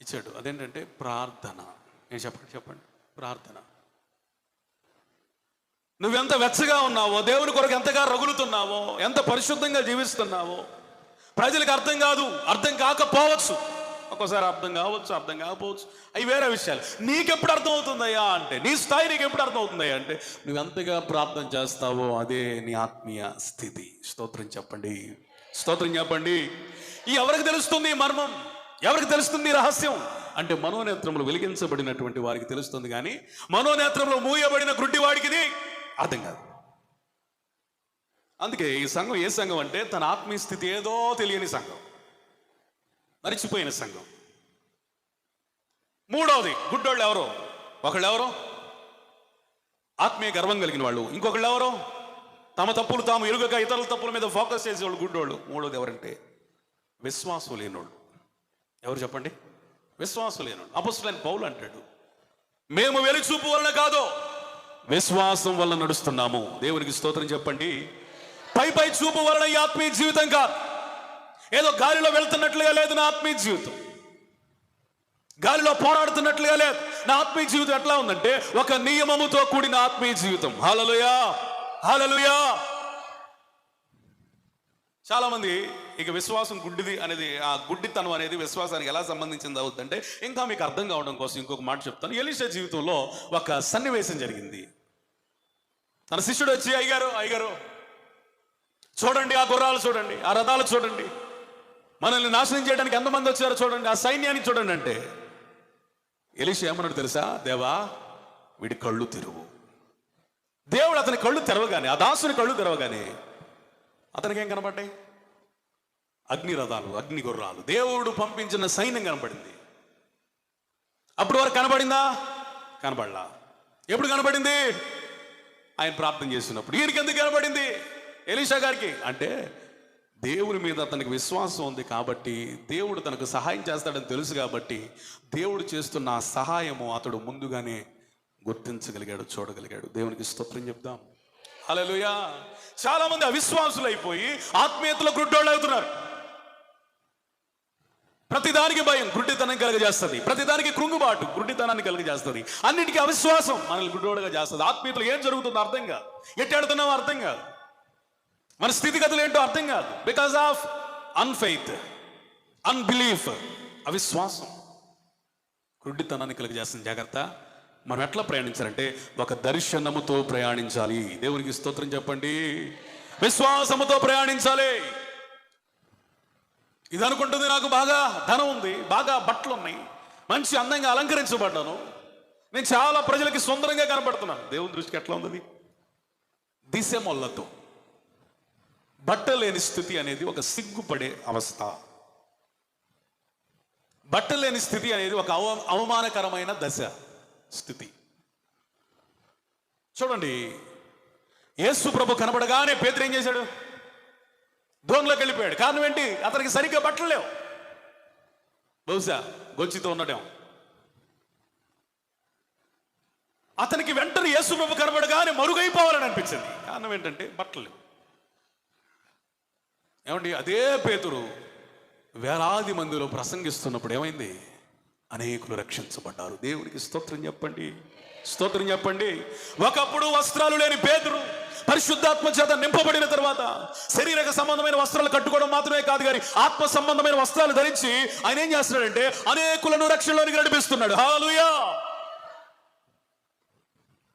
ఇచ్చాడు. అదేంటంటే ప్రార్థన. నేను చెప్పండి ప్రార్థన. నువ్వెంత వెచ్చగా ఉన్నావో, దేవుని కొరకు ఎంతగా రగులుతున్నావో, ఎంత పరిశుద్ధంగా జీవిస్తున్నావో ప్రజలకు అర్థం కాదు, అర్థం కాకపోవచ్చు. ఒక్కోసారి అర్థం కావచ్చు, అర్థం కాకపోవచ్చు, అవి వేరే విషయాలు. నీకెప్పుడు అర్థం అవుతుందయ్యా అంటే, నీ స్థాయి నీకు ఎప్పుడు అర్థం అవుతుందయ్యా అంటే, నువ్వు ఎంతగా ప్రార్థన చేస్తావో అదే నీ ఆత్మీయ స్థితి. స్తోత్రం చెప్పండి, స్తోత్రం చెప్పండి. ఈ ఎవరికి తెలుస్తుంది మర్మం? ఎవరికి తెలుస్తుంది రహస్యం అంటే, మనోనేత్రములు వెలిగించబడినటువంటి వారికి తెలుస్తుంది. కానీ మనోనేత్రంలో మూయబడిన గుడ్డివాడికి ఇది అర్థం కాదు. అందుకే ఈ సంఘం ఏ సంఘం అంటే, తన ఆత్మీయ స్థితి ఏదో తెలియని సంఘం, మరిచిపోయిన సంఘం. మూడవది, గుడ్డోళ్ళు ఎవరో? ఒకళ్ళు ఎవరో ఆత్మీయ గర్వం కలిగిన వాళ్ళు, ఇంకొకళ్ళు ఎవరో తమ తప్పులు తాము ఎరుగక ఇతరుల తప్పుల మీద ఫోకస్ చేసేవాళ్ళు, గుడ్డోళ్ళు. మూడవది ఎవరంటే విశ్వాసం లేనోళ్ళు. ఎవరు చెప్పండి? విశ్వాసం లేనోళ్ళు. అపొస్తలుడైన పౌలు అంటాడు, మేము వెలుచూపు వలన కాదు, విశ్వాసం వలన నడుస్తున్నాము. దేవునికి స్తోత్రం చెప్పండి. పై చూపు వలన ఈ ఆత్మీయ జీవితం కాదు. ఏదో గాలిలో వెళ్తున్నట్లుగా లేదు నా ఆత్మీయ జీవితం, గాలిలో పోరాడుతున్నట్లుగా లేదు నా ఆత్మీయ జీవితం. ఎట్లా ఉందంటే ఒక నియమముతో కూడిన ఆత్మీయ జీవితం. హల్లెలూయా, హల్లెలూయా. చాలా మంది ఇక విశ్వాసం గుడ్డిది అనేది, ఆ గుడ్డితనం అనేది విశ్వాసానికి ఎలా సంబంధించింది అవుతుందంటే, ఇంకా మీకు అర్థం కావడం కోసం ఇంకొక మాట చెప్తాను. ఎలీషా జీవితంలో ఒక సన్నివేశం జరిగింది. తన శిష్యుడు వచ్చి, అయ్యగారు చూడండి, ఆ గుర్రాలు చూడండి, ఆ రథాలు చూడండి, మనల్ని నాశనం చేయడానికి ఎంతమంది వచ్చారో చూడండి, ఆ సైన్యాన్ని చూడండి అంటే, ఎలీషా ఏమన్నాడు తెలుసా? దేవా, వీడి కళ్ళు తెరువు. దేవుడు అతని కళ్ళు తెరవగానే, ఆ దాసుని కళ్ళు తెరవగానే అతనికి ఏం కనబడ్డాయి? అగ్ని రథాలు, అగ్ని గుర్రాలు, దేవుడు పంపించిన సైన్యం కనబడింది. అప్పుడు వరకు కనబడిందా? కనబడలా. ఎప్పుడు కనబడింది? ఆయన ప్రార్థన చేస్తున్నప్పుడు. ఈయనకి ఎందుకు కనబడింది? ఎలీషా గారికి అంటే దేవుని మీద అతనికి విశ్వాసం ఉంది కాబట్టి, దేవుడు తనకు సహాయం చేస్తాడని తెలుసు కాబట్టి, దేవుడు చేస్తున్న ఆ సహాయము అతడు ముందుగానే గుర్తించగలిగాడు, చూడగలిగాడు. దేవునికి స్తోత్రం చెప్దాం. హల్లెలూయా. చాలా మంది అవిశ్వాసులు అయిపోయి ఆత్మీయతలో గుడ్డోళ్ళు అవుతున్నారు. ప్రతిదానికి భయం గుడ్డితనం కలుగజేస్తుంది, ప్రతిదానికి కృంగుబాటు గుడ్డితనాన్ని కలుగజేస్తుంది, అన్నిటికీ అవిశ్వాసం మనల్ని గుడ్డోడుగా చేస్తుంది. ఆత్మీయతలో ఏం జరుగుతుందో అర్థం కాదు, ఎట్టాడుతున్నామో అర్థం కాదు, మన స్థితిగతులు ఏంటో అర్థం కాదు. బికాస్ ఆఫ్ అన్ఫెయిత్, అన్బిలీఫ్, అవిశ్వాసం గుడ్డితనాన్ని కలుగజేస్తుంది. జాగ్రత్త. మనం ఎట్లా ప్రయాణించాలంటే ఒక దర్శనముతో ప్రయాణించాలి. దేవునికి స్తోత్రం చెప్పండి. విశ్వాసముతో ప్రయాణించాలి. ఇది అనుకుంటుంది, నాకు బాగా ధనం ఉంది, బాగా బట్టలు ఉన్నాయి, మంచి అందంగా అలంకరించబడ్డాను, నేను చాలా ప్రజలకి సుందరంగా కనబడుతున్నాను. దేవుని దృష్టికి ఎట్లా ఉంది? దిశమొల్లతో. బట్టలేని స్థితి అనేది ఒక సిగ్గుపడే అవస్థ. బట్టలేని స్థితి అనేది ఒక అవమానకరమైన దశ, స్థితి. చూడండి, యేసు ప్రభు కనబడగానే పేతురు ఏం చేశాడు? దోణిలోకి వెళ్ళిపోయాడు. కారణం ఏంటి? అతనికి సరిగ్గా బట్టలు లేవు. బహుశా గొంచితో ఉండటం. అతనికి వెంటనే యేసు ప్రభు కనబడగానే మరుగైపోవాలని అనిపించింది. కారణం ఏంటంటే బట్టలు లేవు. ఏమండి, అదే పేతురు వేలాది మందిలో ప్రసంగిస్తున్నప్పుడు ఏమైంది? అనేకులు రక్షించబడ్డారు. దేవునికి స్తోత్రం చెప్పండి, స్తోత్రం చెప్పండి. ఒకప్పుడు వస్త్రాలు లేని పేతురు పరిశుద్ధాత్మ చేత నింపబడిన తర్వాత శరీరక సంబంధమైన వస్త్రాలు కట్టుకోవడం మాత్రమే కాదు, కానీ ఆత్మ సంబంధమైన వస్త్రాలు ధరించి ఆయన ఏం చేస్తున్నాడంటే అనేకులను రక్షణలోనికి నడిపిస్తున్నాడు. హల్లెలూయా.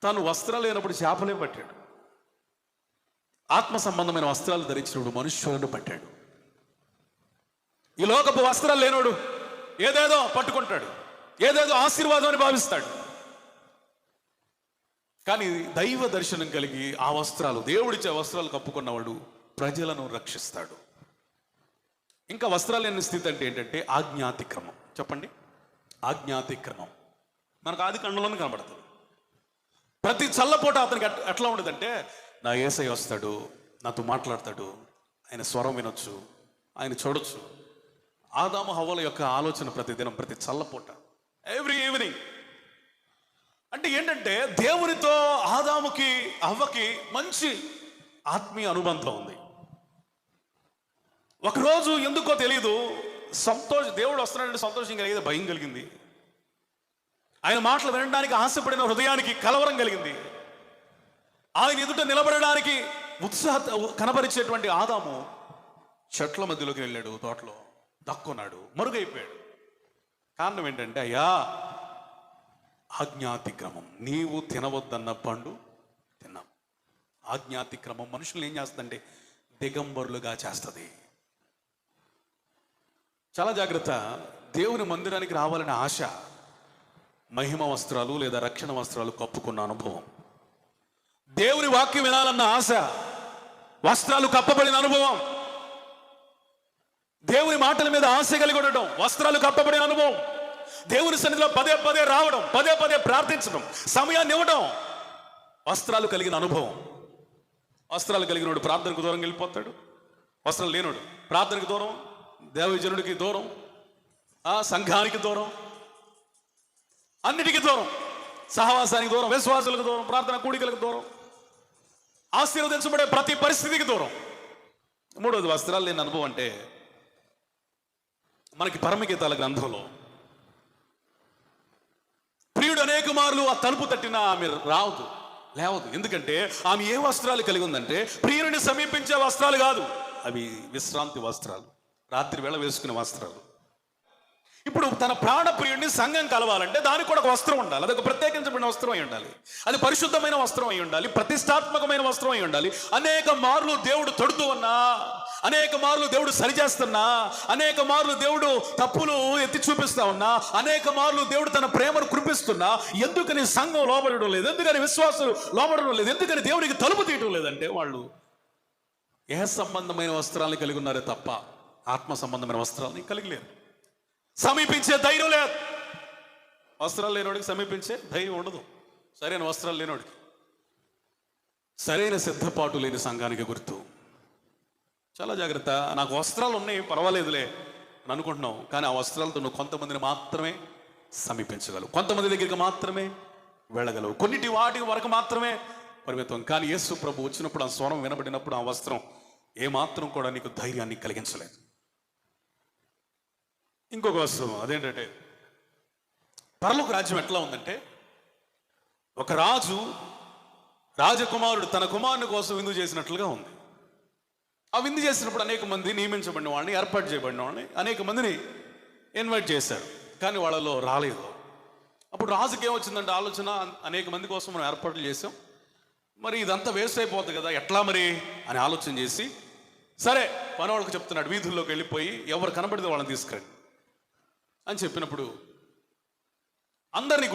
తాను వస్త్రాలు లేనప్పుడు చేపలే పట్టాడు. ఆత్మ సంబంధమైన వస్త్రాలు ధరించినప్పుడు మనుష్యులను పట్టాడు. ఈ లోకపు వస్త్రాలు లేనోడు ఏదేదో పట్టుకుంటాడు, ఏదేదో ఆశీర్వాదం అని భావిస్తాడు. కానీ దైవ దర్శనం కలిగి ఆ వస్త్రాలు, దేవుడిచ్చే వస్త్రాలు కప్పుకున్నవాడు ప్రజలను రక్షిస్తాడు. ఇంకా వస్త్రాలు లేని స్థితి అంటే ఏంటంటే ఆజ్ఞాతిక్రమం. చెప్పండి, ఆజ్ఞాతిక్రమం. మనకు ఆది కాండంలోనే కనబడుతుంది. ప్రతి చల్లపూట అతనికి ఎట్లా ఉండదంటే, నా యేసయ్య వస్తాడు, నాతో మాట్లాడతాడు, ఆయన స్వరం వినొచ్చు, ఆయన చూడొచ్చు. ఆదాము హవ్వల యొక్క ఆలోచన ప్రతిదినం, ప్రతి చల్లపూట, ఎవ్రీ ఈవినింగ్. అంటే ఏంటంటే దేవునితో ఆదాముకి హవ్వకి మంచి ఆత్మీయ అనుబంధం ఉంది. ఒకరోజు ఎందుకో తెలియదు, దేవుడు వస్తున్నాడంటే సంతోషం కలిగింది, భయం కలిగింది. ఆయన మాటలు వినడానికి ఆశపడిన హృదయానికి కలవరం కలిగింది. ఆయన ఎదుట నిలబడడానికి కనబరిచేటువంటి ఆదాము చెట్ల మధ్యలోకి వెళ్ళాడు, తోటలో దక్కున్నాడు, మరుగైపోయాడు. కారణం ఏంటంటే, అయ్యా ఆజ్ఞాతిక్రమం. నీవు తినవద్దన్న పండు తిన్నాం. ఆజ్ఞాతిక్రమం మనుషులు ఏం చేస్తుందంటే దిగంబరులుగా చేస్తుంది. చాలా జాగ్రత్త. దేవుని మందిరానికి రావాలనే ఆశ, మహిమ వస్త్రాలు లేదా రక్షణ వస్త్రాలు కప్పుకున్న అనుభవం, దేవుని వాక్యం వినాలన్న ఆశ, వస్త్రాలు కప్పబడిన అనుభవం, దేవుని మాటల మీద ఆశ కలిగి ఉండటం, వస్త్రాలు కప్పబడిన అనుభవం, దేవుని సన్నిధిలో పదే పదే రావడం, పదే పదే ప్రార్థించడం, సమయాన్ని ఇవ్వడం, వస్త్రాలు కలిగిన అనుభవం. వస్త్రాలు కలిగినోడు ప్రార్థనకు దూరం వెళ్ళిపోతాడు. వస్త్రాలు లేనోడు ప్రార్థనకు దూరం, దేవజనుడికి దూరం, సంఘానికి దూరం, అన్నిటికీ దూరం, సహవాసానికి దూరం, విశ్వాసులకు దూరం, ప్రార్థన కూడికలకు దూరం, ఆశీర్వదించబడే ప్రతి పరిస్థితికి దూరం. మూడవది వస్త్రాలు లేని అనుభవం అంటే మనకి పరమగీతాల గ్రంథంలో ప్రియుడు అనేక మార్లు ఆ తలుపు తట్టినా ఆమె లేవదు. ఎందుకంటే ఆమె ఏ వస్త్రాలు కలిగి ఉందంటే ప్రియుడిని సమీపించే వస్త్రాలు కాదు, అవి విశ్రాంతి వస్త్రాలు, రాత్రి వేళ వేసుకునే వస్త్రాలు. ఇప్పుడు తన ప్రాణప్రియుడిని సంఘం కలవాలంటే దానికి కూడా ఒక వస్త్రం ఉండాలి. అదొక ప్రత్యేకించబడిన వస్త్రం అయి ఉండాలి. అది పరిశుద్ధమైన వస్త్రం అయి ఉండాలి, ప్రతిష్టాత్మకమైన వస్త్రం అయి ఉండాలి. అనేక మార్లు దేవుడు తొడుతూ ఉన్నా, అనేక మార్లు దేవుడు సరిచేస్తున్నా, అనేక మార్లు దేవుడు తప్పులు ఎత్తి చూపిస్తా ఉన్నా, అనేక మార్లు దేవుడు తన ప్రేమను కురిపిస్తున్నా, ఎందుకని సంఘం లోబడడం లేదు, ఎందుకని విశ్వాసులు లోబడడం లేదు, ఎందుకని దేవునికి తలుపు తీయటం లేదంటే వాళ్ళు ఏ సంబంధమైన వస్త్రాలను కలిగి ఉన్నారే తప్ప ఆత్మ సంబంధమైన వస్త్రాలని కలిగి లేరు. సమీపించే ధైర్యం లేదు. వస్త్రాలు లేనివాడికి సమీపించే ధైర్యం ఉండదు. సరైన వస్త్రాలు లేనివాడికి. సరైన సిద్ధపాటు లేని సంఘానికి గుర్తు. చాలా జాగ్రత్త. నాకు వస్త్రాలు ఉన్నాయి, పర్వాలేదులే అని అనుకుంటున్నావు, కానీ ఆ వస్త్రాలతో నువ్వు కొంతమందిని మాత్రమే సమీపించగలవు, కొంతమంది దగ్గరికి మాత్రమే వెళ్ళగలవు, కొన్నిటి వాటి వరకు మాత్రమే పరిమితం. కానీ యేసు ప్రభు వచ్చినప్పుడు, ఆ స్వరం వినబడినప్పుడు ఆ వస్త్రం ఏమాత్రం కూడా నీకు ధైర్యాన్ని కలిగించలేదు. ఇంకొక వస్తువు అదేంటంటే, పరలోక రాజ్యం ఎట్లా ఉందంటే, ఒక రాజకుమారుడు తన కుమారుని కోసం విందు చేసినట్లుగా ఉంది. ఆ విందు చేసినప్పుడు అనేక మంది నియమించబడిన వాళ్ళని, ఏర్పాటు చేయబడిన వాళ్ళని అనేక మందిని ఇన్వైట్ చేశారు, కానీ వాళ్ళలో రాలేదు. అప్పుడు రాజుకి ఏమొచ్చిందంటే ఆలోచన, అనేక మంది కోసం మనం ఏర్పాట్లు చేసాం, మరి ఇదంతా వేస్ట్ అయిపోతుంది కదా, ఎట్లా మరి అని ఆలోచన చేసి, సరే పనివాళ్ళకి చెప్తున్నాడు, వీధుల్లోకి వెళ్ళిపోయి ఎవరు కనబడితే వాళ్ళని తీసుకురండి అని చెప్పినప్పుడు అందరినీ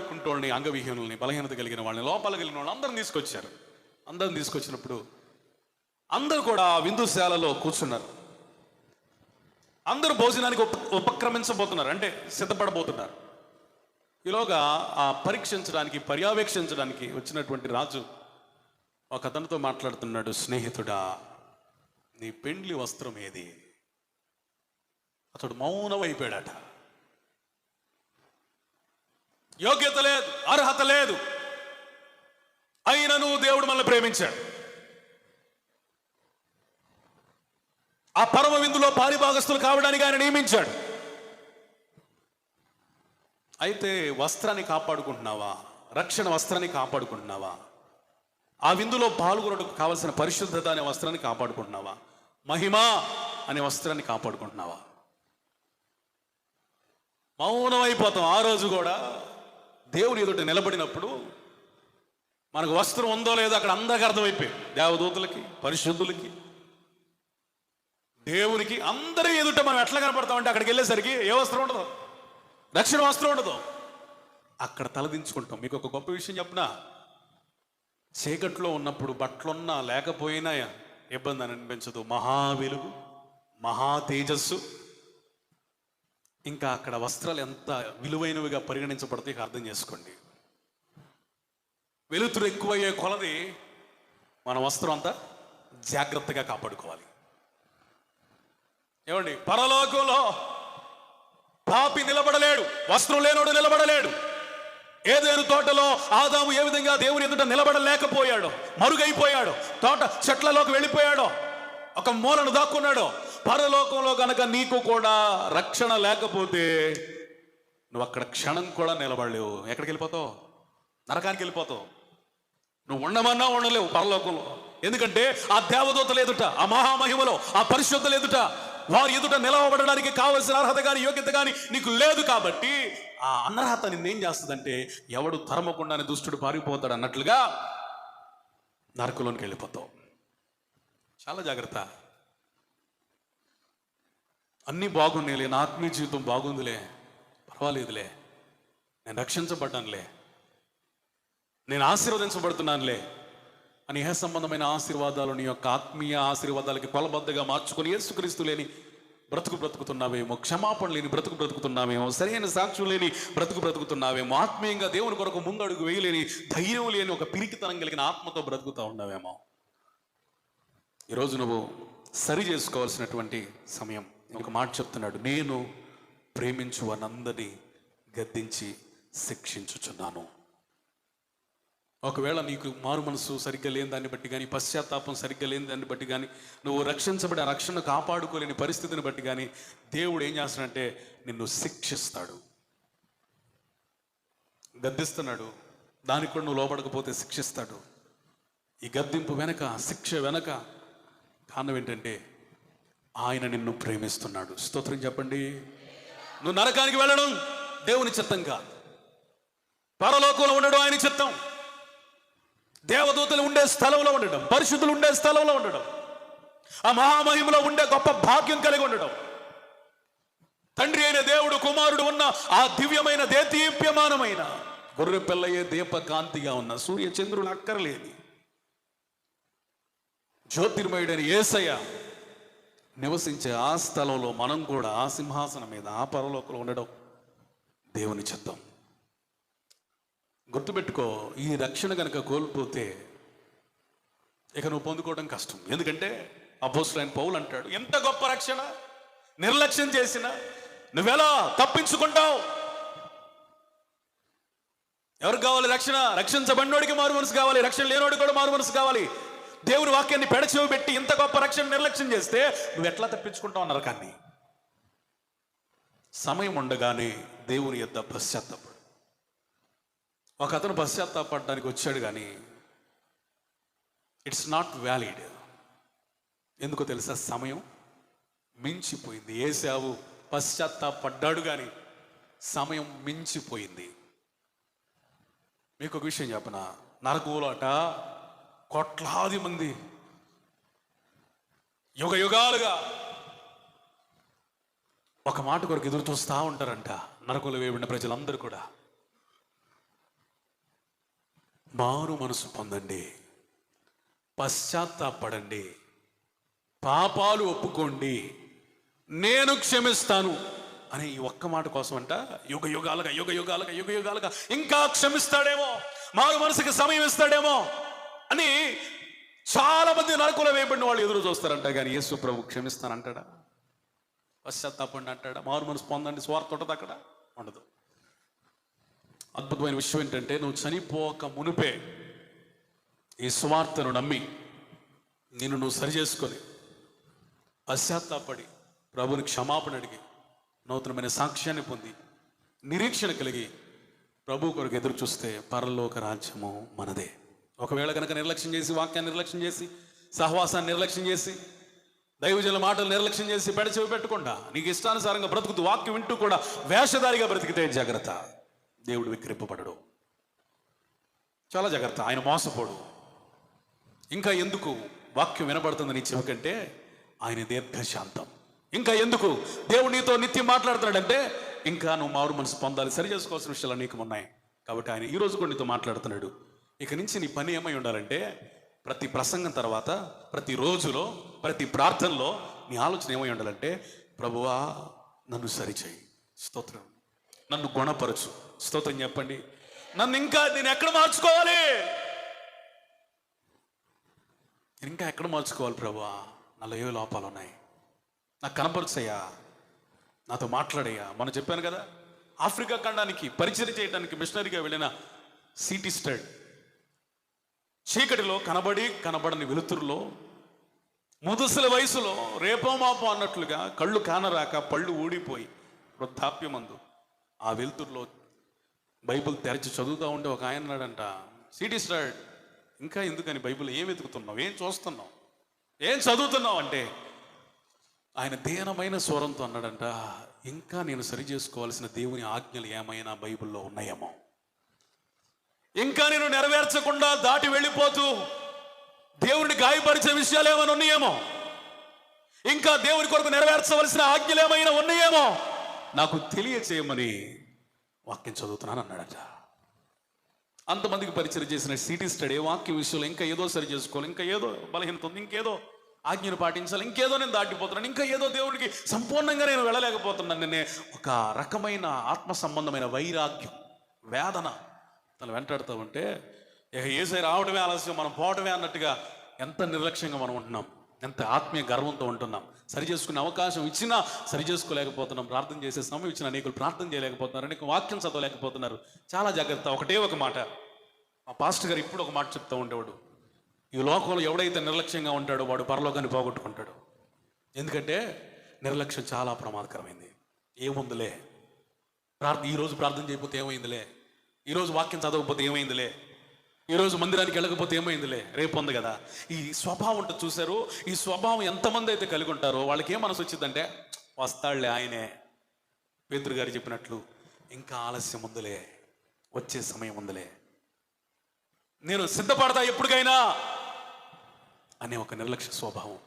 కుంటోళ్ళని, అంగవిహీనుల్ని, బలహీనత కలిగిన వాళ్ళని, లోపాలు కలిగిన వాళ్ళని అందరిని తీసుకొచ్చారు. అందరం తీసుకొచ్చినప్పుడు అందరూ కూడా ఆ విందుశాలలో కూర్చున్నారు. అందరూ భోజనానికి ఉపక్రమించబోతున్నారు, అంటే సిద్ధపడబోతున్నారు. ఈలోగా ఆ పరీక్షించడానికి, పర్యవేక్షించడానికి వచ్చినటువంటి రాజు ఒక అతనితో మాట్లాడుతున్నాడు. స్నేహితుడా, నీ పెండ్లి వస్త్రం ఏది? అతడు మౌనం అయిపోయాడట. యోగ్యత లేదు, అర్హత లేదు, అయినను దేవుడు మనల్ని ప్రేమించాడు. ఆ పరమ విందులో పారిభాగస్తులు కావడానికి ఆయన నియమించాడు. అయితే వస్త్రాన్ని కాపాడుకుంటున్నావా? రక్షణ వస్త్రాన్ని కాపాడుకుంటున్నావా? ఆ విందులో పాల్గొనడానికి కావలసిన పరిశుద్ధత అనే వస్త్రాన్ని కాపాడుకుంటున్నావా? మహిమ అనే వస్త్రాన్ని కాపాడుకుంటున్నావా? మౌనం అయిపోతాం. ఆ రోజు కూడా దేవుని ఎదుట నిలబడినప్పుడు మనకు వస్త్రం ఉందో లేదో అక్కడ అందరికీ అర్థమైపోయి, దేవదూతలకి, పరిశుద్ధులకి, దేవునికి, అందరి ఎదుట మనం ఎట్లా కనపడతామంటే అక్కడికి వెళ్ళేసరికి ఏ వస్త్రం ఉండదు, రక్షణ వస్త్రం ఉండదు. అక్కడ తలదించుకుంటాం. మీకు ఒక గొప్ప విషయం చెప్పనా? చీకట్లో ఉన్నప్పుడు బట్టలున్నా లేకపోయినా ఇబ్బంది అని అనిపించదు. మహా వెలుగు, మహా తేజస్సు, ఇంకా అక్కడ వస్త్రాలు ఎంత విలువైనవిగా పరిగణించబడతాయి అర్థం చేసుకోండి. వెలుతురు ఎక్కువయ్యే కొలది మన వస్త్రం అంతా జాగ్రత్తగా కాపాడుకోవాలి. ఏమండి, పరలోకంలో పాపి నిలబడలేడు, వస్త్రం లేనోడు నిలబడలేడు. ఏదేను తోటలో ఆదాము ఏ విధంగా దేవుని ఎదుట నిలబడలేకపోయాడో, మరుగైపోయాడో, తోట చెట్లలోకి వెళ్ళిపోయాడో, ఒక మూలను దాక్కున్నాడో, పరలోకంలో కనుక నీకు కూడా రక్షణ లేకపోతే నువ్వు అక్కడ క్షణం కూడా నిలబడలేవు. ఎక్కడికి వెళ్ళిపోతావు? నరకానికి వెళ్ళిపోతావు. నువ్వు ఉండమన్నా ఉండలేవు పరలోకంలో. ఎందుకంటే ఆ దేవదూతలు ఎదుట, ఆ మహామహిమలో, ఆ పరిశుద్ధుల ఎదుట, వారి ఎదుట నిలవబడడానికి కావలసిన అర్హత కానీ యోగ్యత కానీ నీకు లేదు. కాబట్టి ఆ అనర్హత నిన్నేం చేస్తుందంటే, ఎవడు తరమకుండానే దుష్టుడు పారిపోతాడు అన్నట్లుగా నరకంలోనికి వెళ్ళిపోతావు. చాలా జాగ్రత్త. అన్నీ బాగున్నాయిలే, నా ఆత్మీయ జీవితం బాగుందిలే, పర్వాలేదులే, నేను రక్షించబడ్డానులే, నేను ఆశీర్వదించబడుతున్నానులే అని ఏ సంబంధమైన ఆశీర్వాదాలు, నీ యొక్క ఆత్మీయ ఆశీర్వాదాలకి కొలబద్దగా మార్చుకొని యేసుక్రీస్తు లేని బ్రతుకు బ్రతుకుతున్నావేమో, క్షమాపణ లేని బ్రతుకు బ్రతుకుతున్నావేమో, సరైన సాక్ష్యం లేని బ్రతుకు బ్రతుకుతున్నావేమో, ఆత్మీయంగా దేవుని కొరకు ముందడుగు వేయలేని, ధైర్యం లేని ఒక పిరికితనం కలిగిన ఆత్మతో బ్రతుకుతూ ఉన్నావేమో. ఈరోజు నువ్వు సరి చేసుకోవాల్సినటువంటి సమయం. ఒక మాట చెప్తున్నాడు, నేను ప్రేమించు వారందరినీ గద్దించి శిక్షించుచున్నాను. ఒకవేళ నీకు మారు మనసు సరిగ్గా లేని దాన్ని బట్టి కానీ, పశ్చాత్తాపం సరిగ్గా లేని దాన్ని బట్టి కానీ, నువ్వు రక్షించబడి ఆ రక్షణ కాపాడుకోలేని పరిస్థితిని బట్టి కానీ దేవుడు ఏం చేస్తాడంటే నిన్ను శిక్షిస్తాడు, గద్దిస్తున్నాడు. దానికి కూడా నువ్వు లోపడకపోతే శిక్షిస్తాడు. ఈ గద్దింపు వెనక, శిక్ష వెనక కారణం ఏంటంటే ఆయన నిన్ను ప్రేమిస్తున్నాడు. స్తోత్రం చెప్పండి. నువ్వు నరకానికి వెళ్ళడం దేవుని చిత్తం కాదు, పరలోకంలో ఉండడం ఆయన చిత్తం. దేవదూతలు ఉండే స్థలంలో ఉండడం, పరిశుద్ధులు ఉండే స్థలంలో ఉండడం, ఆ మహామహిమలో ఉండే గొప్ప భాగ్యం కలిగి ఉండడం, తండ్రి అయిన దేవుడు, కుమారుడు ఉన్న ఆ దివ్యమైన దేదీప్యమానమైన గొర్రె పిల్లయే దీపకాంతిగా ఉన్న సూర్య చంద్రులు అక్కర్లేని జ్యోతిర్మయుడని యేసయ్య నివసించే ఆ స్థలంలో మనం కూడా ఆ సింహాసనం మీద, ఆ పరలోకంలో ఉండడం దేవుని చిత్తం. గుర్తుపెట్టుకో, ఈ రక్షణ కనుక కోల్పోతే ఇక నువ్వు పొందుకోవడం కష్టం. ఎందుకంటే అపోస్తలుడైన పౌలు అంటాడు, ఎంత గొప్ప రక్షణ నిర్లక్ష్యం చేసినా నువ్వెలా తప్పించుకుంటావు? ఎవరికి కావాలి రక్షణ? రక్షించబడినోడికి మారు మనసు కావాలి, రక్షణ లేనోడికి కూడా మారు మనసు కావాలి. దేవుని వాక్యాన్ని పెడచెవి పెట్టి ఇంత గొప్ప రక్షణ నిర్లక్ష్యం చేస్తే నువ్వు ఎట్లా తప్పించుకుంటావు అన్నారు. కానీ సమయం ఉండగానే దేవుని యొద్ద పశ్చాత్తాపడు. ఒక అతను పశ్చాత్తాపడడానికి వచ్చాడు, కానీ ఇట్స్ నాట్ వ్యాలిడ్. ఎందుకో తెలుసా? సమయం మించిపోయింది. ఏశావు పశ్చాత్తాపడ్డాడు, కానీ సమయం మించిపోయింది. మీకు ఒక విషయం చెప్పనా? నరకంలో అట కోట్లాది మంది యుగ యుగాలుగా ఒక మాట కొరకు ఎదురు చూస్తూ ఉంటారంట. నరకంలో వేయబడిన ప్రజలందరూ కూడా మారు మనసు పొందండి, పశ్చాత్తాపడండి, పాపాలు ఒప్పుకోండి, నేను క్షమిస్తాను అని ఈ ఒక్క మాట కోసం అంట యుగ యుగాలుగా ఇంకా క్షమిస్తాడేమో, మారు మనసుకి సమయం ఇస్తాడేమో అని చాలా మంది నరకులో వేయబడిన వాళ్ళు ఎదురు చూస్తారంట. కానీ యేసు ప్రభు క్షమిస్తానంటాడా? పశ్చాత్తాపండి అంటాడా? మారు మనసు పొందండి, స్వార్థ ఉంటుంది అక్కడ? ఉండదు. అద్భుతమైన విషయం ఏంటంటే, నువ్వు చనిపోక మునిపే ఈ స్వార్థను నమ్మి నువ్వు సరి చేసుకొని పశ్చాత్తాపడి ప్రభుని క్షమాపణ అడిగి నూతనమైన సాక్ష్యాన్ని పొంది నిరీక్షణ కలిగి ప్రభు కొరకు ఎదురు చూస్తే పరలోక రాజ్యము మనదే. ఒకవేళ కనుక నిర్లక్ష్యం చేసి, వాక్యాన్ని నిర్లక్ష్యం చేసి, సహవాసాన్ని నిర్లక్ష్యం చేసి, దైవజనుల మాటలు నిర్లక్ష్యం చేసి పెడచెవి పెట్టకుండా నీకు ఇష్టానుసారంగా బ్రతుకుతూ వాక్యం వింటూ కూడా వేషధారిగా బ్రతికితే జాగ్రత్త, దేవుడు విక్రింపబడడు. చాలా జాగ్రత్త, ఆయన మోసపోడు. ఇంకా ఎందుకు వాక్యం వినబడుతుంది నీ చెవి కంటే ఆయన దీర్ఘశాంతం. ఇంకా ఎందుకు దేవుడు నీతో నిత్యం మాట్లాడుతున్నాడంటే ఇంకా నువ్వు మారు మనసు పొందాలి, సరి చేసుకోవాల్సిన విషయాలు అనేకం ఉన్నాయి. కాబట్టి ఆయన ఈరోజు కూడా నీతో మాట్లాడుతున్నాడు. ఇక నుంచి నీ పని ఏమై ఉండాలంటే, ప్రతి ప్రసంగం తర్వాత, ప్రతి రోజులో, ప్రతి ప్రార్థనలో నీ ఆలోచన ఏమై ఉండాలంటే, ప్రభువా నన్ను సరిచేయి, స్తోత్రం, నన్ను గుణపరచు, స్తోత్రం చెప్పండి. నన్ను ఇంకా నేను ఎక్కడ మార్చుకోవాలి, ఇంకా ఎక్కడ మార్చుకోవాలి ప్రభువా, నాలో ఏ లోపాలు ఉన్నాయి, నాకు కనపరుచయ్యా, నాతో మాట్లాడయ్యా. మనం చెప్పాను కదా, ఆఫ్రికా ఖండానికి పరిచయం చేయడానికి మిషనరీగా వెళ్ళిన సిటీ స్టడ్ చీకటిలో కనబడని వెలుతురులో ముదుసల వయసులో రేపో మాపో అన్నట్లుగా కళ్ళు కానరాక పళ్ళు ఊడిపోయి వృద్ధాప్యమందు ఆ వెలుతురులో బైబిల్ తెరచి చదువుతూ ఉంటే ఒక ఆయన అన్నాడంట, సిటీ స్టడ్ ఇంకా ఎందుకని బైబిల్ ఏం వెతుకుతున్నావు, ఏం చూస్తున్నావు, ఏం చదువుతున్నావు అంటే ఆయన దీనమైన స్వరంతో అన్నాడంట, ఇంకా నేను సరి చేసుకోవాల్సిన దేవుని ఆజ్ఞలు ఏమైనా బైబిల్లో ఉన్నాయేమో, ఇంకా నేను నెరవేర్చకుండా దాటి వెళ్ళిపోతూ దేవుడిని గాయపరిచే విషయాలు ఏమైనా ఉన్నాయేమో, ఇంకా దేవుని కొరకు నెరవేర్చవలసిన ఆజ్ఞలు ఏమైనా ఉన్నాయేమో నాకు తెలియచేయమని వాక్యం చదువుతున్నాను అన్నాడట. అంతమందికి పరిచయం చేసిన సిటీ స్టడీ వాక్య విషయంలో ఇంకా ఏదో సరి చేసుకోవాలి, ఇంకా ఏదో బలహీనత ఉంది, ఇంకేదో ఆజ్ఞను పాటించాలి, ఇంకేదో నేను దాటిపోతున్నాను, ఇంకా ఏదో దేవుడికి సంపూర్ణంగా నేను వెళ్ళలేకపోతున్నాను. నేను ఒక రకమైన ఆత్మ సంబంధమైన వైరాగ్యం, వేదన తను వెంటాడుతూ ఉంటే, ఇక ఏసై రావడమే ఆలస్యం, మనం పోవడమే అన్నట్టుగా ఎంత నిర్లక్ష్యంగా మనం ఉంటున్నాం, ఎంత ఆత్మీయ గర్వంతో ఉంటున్నాం. సరి చేసుకునే అవకాశం ఇచ్చినా సరి చేసుకోలేకపోతున్నాం. ప్రార్థన చేసే సమయం ఇచ్చిన అనేకులు ప్రార్థన చేయలేకపోతున్నారు, అనేక వాక్యం చదవలేకపోతున్నారు. చాలా జాగ్రత్త. ఒకటే ఒక మాట మా పాస్టర్ గారు ఇప్పుడు ఒక మాట చెప్తూ ఉండేవాడు, ఈ లోకంలో ఎవడైతే నిర్లక్ష్యంగా ఉంటాడో వాడు పరలోకాన్ని పోగొట్టుకుంటాడు. ఎందుకంటే నిర్లక్ష్యం చాలా ప్రమాదకరమైంది. ఏముందిలే, ఈరోజు ప్రార్థన చేయకపోతే ఏమైందిలే, ఈరోజు వాక్యం చదవకపోతే ఏమైందిలే, ఈరోజు మందిరానికి వెళ్ళకపోతే ఏమైందిలే, రేపు ఉంది కదా. ఈ స్వభావం ఉంటుంది చూసారు, ఈ స్వభావం ఎంతమంది అయితే కలిగి ఉంటారో వాళ్ళకి ఏం మనసు వచ్చిందంటే, వస్తాడులే ఆయనే, పేతురు గారు చెప్పినట్లు ఇంకా ఆలస్యం ఉందిలే, వచ్చే సమయం ఉందిలే, నేను సిద్ధపడతా ఎప్పటికైనా అనే ఒక నిర్లక్ష్య స్వభావం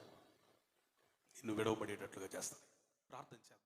నిన్ను విడవబడేటట్లుగా చేస్తుంది. ప్రార్థన చేద్దాం.